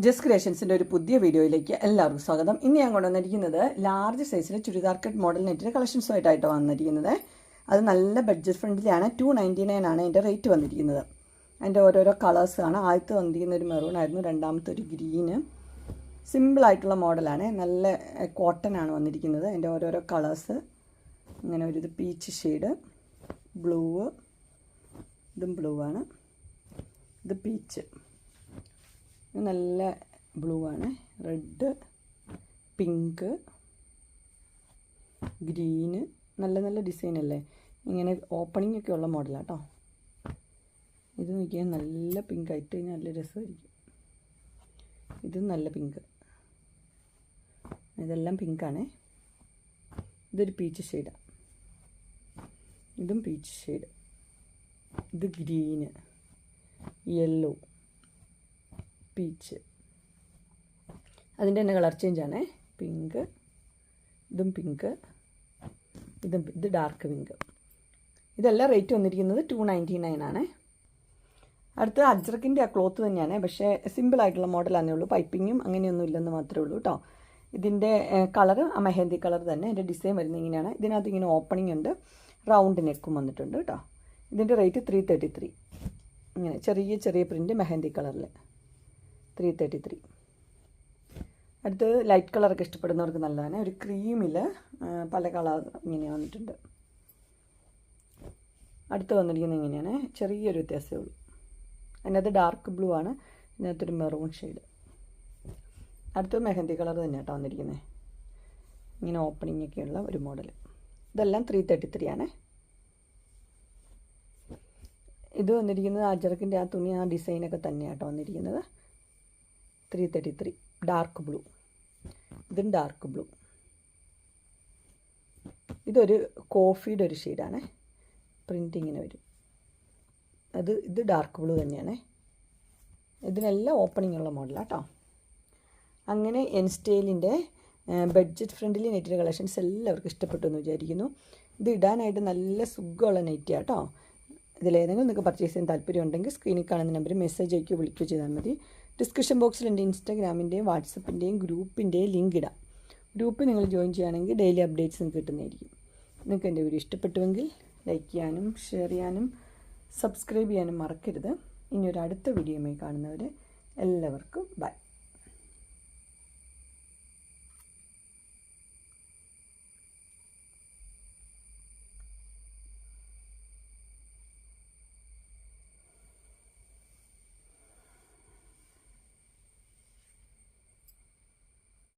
Just ക്രിയേഷൻസിൻ്റെ ഒരു പുതിയ വീഡിയോയിലേക്ക് എല്ലാവർക്കും സ്വാഗതം. ഇന്ന് ഞാൻ കൊണ്ടുവന്നിരിക്കുന്നത് ലാർജ് സൈസിലെ ചുരിദാർ കട്ട് മോഡൽ നെറ്റിൻ്റെ കളക്ഷൻസുമായിട്ടായിട്ട് വന്നിരിക്കുന്നത്. അത് നല്ല ബഡ്ജറ്റ് ഫ്രണ്ട്ലിയാണ്. 299 ആണ് അതിൻ്റെ റേറ്റ് വന്നിരിക്കുന്നത്. അതിൻ്റെ ഓരോരോ കളേഴ്സാണ്. ആദ്യത്തെ വന്നിരിക്കുന്ന ഒരു മെറൂൺ ആയിരുന്നു, രണ്ടാമത്തെ ഒരു ഗ്രീന്. സിമ്പിളായിട്ടുള്ള മോഡലാണ്, നല്ല കോട്ടൺ ആണ് വന്നിരിക്കുന്നത്. അതിൻ്റെ ഓരോരോ കളേഴ്സ് ഇങ്ങനെ ഒരു ഇത് പീച്ച് ഷെയ്ഡ്, ബ്ലൂ, ഇതും ബ്ലൂ ആണ്, ഇത് പീച്ച്, നല്ല ബ്ലൂ ആണ്, റെഡ്, പിങ്ക്, ഗ്രീന്. നല്ല നല്ല ഡിസൈൻ അല്ലേ, ഇങ്ങനെ ഓപ്പണിംഗ് ഒക്കെ ഉള്ള മോഡലാണ് കേട്ടോ. ഇത് നോക്കിയാൽ നല്ല പിങ്ക് ആയിട്ട് കഴിഞ്ഞാൽ നല്ല രസമായിരിക്കും. ഇതും നല്ല പിങ്ക്, ഇതെല്ലാം പിങ്കാണേ. ഇതൊരു പീച്ച് ഷെയ്ഡാണ്, ഇതും പീച്ച് ഷെയ്ഡ്, ഇത് ഗ്രീന്, യെല്ലോ, പീച്ച്. അതിൻ്റെ തന്നെ കളർ ചേഞ്ചാണേ. പിങ്ക്, ഇതും പിങ്ക്, ഇത് ഡാർക്ക് പിങ്ക്. ഇതെല്ലാം റേറ്റ് വന്നിരിക്കുന്നത് 299 ആണ്. അടുത്ത അജ്രക്കിൻ്റെ ആ ക്ലോത്ത് തന്നെയാണ്, പക്ഷേ സിമ്പിളായിട്ടുള്ള മോഡലാണേ ഉള്ളൂ. പൈപ്പിങ്ങും അങ്ങനെയൊന്നും ഇല്ലെന്ന് മാത്രമേ ഉള്ളൂ കേട്ടോ. ഇതിൻ്റെ കളറ് ആ മെഹന്തി കളർ തന്നെ. അതിൻ്റെ ഡിസൈൻ വരുന്നത് ഇങ്ങനെയാണ്. ഇതിനകത്ത് ഇങ്ങനെ ഓപ്പണിംഗ് ഉണ്ട്, റൗണ്ട് നെക്കും വന്നിട്ടുണ്ട് കേട്ടോ. ഇതിൻ്റെ റേറ്റ് 333. ഇങ്ങനെ ചെറിയ ചെറിയ പ്രിൻറ്റ് മെഹന്തി കളറിൽ 333. അടുത്ത് ലൈറ്റ് കളറൊക്കെ ഇഷ്ടപ്പെടുന്നവർക്ക് നല്ലതാണ്. ഒരു ക്രീമിൽ പല കളർ ഇങ്ങനെ വന്നിട്ടുണ്ട്. അടുത്ത് വന്നിരിക്കുന്നത് ഇങ്ങനെയാണ്, ചെറിയൊരു വ്യത്യാസമേ ഉള്ളൂ. അതിനകത്ത് ഡാർക്ക് ബ്ലൂ ആണ്, ഇതിനകത്തൊരു മെറൂൺ ഷെയ്ഡ്. അടുത്ത് മെഹന്തി കളർ തന്നെ കേട്ടോ വന്നിരിക്കുന്നത്. ഇങ്ങനെ ഓപ്പണിംഗ് ഒക്കെയുള്ള ഒരു മോഡൽ. ഇതെല്ലാം 333 ആണ്. ഇത് വന്നിരിക്കുന്നത് അജറക്കിൻ്റെ ആ തുണി, ആ ഡിസൈനൊക്കെ തന്നെയാണ് കേട്ടോ വന്നിരിക്കുന്നത്. 333. ഡാർക്ക് ബ്ലൂ, ഇതും ഡാർക്ക് ബ്ലൂ. ഇതൊരു കോഫിയുടെ ഒരു ഷെയ്ഡാണ്, പ്രിൻ്റ് ഇങ്ങനെ വരും. ഇത് ഡാർക്ക് ബ്ലൂ തന്നെയാണ്. ഇതിനെല്ലാം ഓപ്പണിംഗ് ഉള്ള മോഡലാണ് കേട്ടോ. അങ്ങനെ എൻ സ്റ്റൈലിൻ്റെ ബഡ്ജറ്റ് ഫ്രണ്ട്ലി നെറ്റിൻ്റെ കളക്ഷൻസ് എല്ലാവർക്കും ഇഷ്ടപ്പെട്ടു എന്ന് വിചാരിക്കുന്നു. ഇത് ഇടാനായിട്ട് നല്ല സുഖമുള്ള നെറ്റിയാണ് കേട്ടോ. ഇതിലേതെങ്കിലും നിങ്ങൾക്ക് പർച്ചേസ് ചെയ്യാൻ താല്പര്യം ഉണ്ടെങ്കിൽ സ്ക്രീനിൽ കാണുന്ന നമ്പറിൽ മെസ്സേജ് അയക്കുകയോ വിളിക്കുകയോ ചെയ്താൽ മതി. ഡിസ്ക്രിപ്ഷൻ ബോക്സിൽ എൻ്റെ ഇൻസ്റ്റാഗ്രാമിൻ്റെയും വാട്സപ്പിൻ്റെയും ഗ്രൂപ്പിൻ്റെയും ലിങ്ക് ഇടാം. ഗ്രൂപ്പ് നിങ്ങൾ ജോയിൻ ചെയ്യുകയാണെങ്കിൽ ഡെയിലി അപ്ഡേറ്റ്സും കിട്ടുന്നതായിരിക്കും. നിങ്ങൾക്ക് എൻ്റെ വീഡിയോ ഇഷ്ടപ്പെട്ടുവെങ്കിൽ ലൈക്ക് ചെയ്യാനും ഷെയർ ചെയ്യാനും സബ്സ്ക്രൈബ് ചെയ്യാനും മറക്കരുത്. ഇനി ഒരു അടുത്ത വീഡിയോയുമായി കാണുന്നവരെ എല്ലാവർക്കും ബൈ.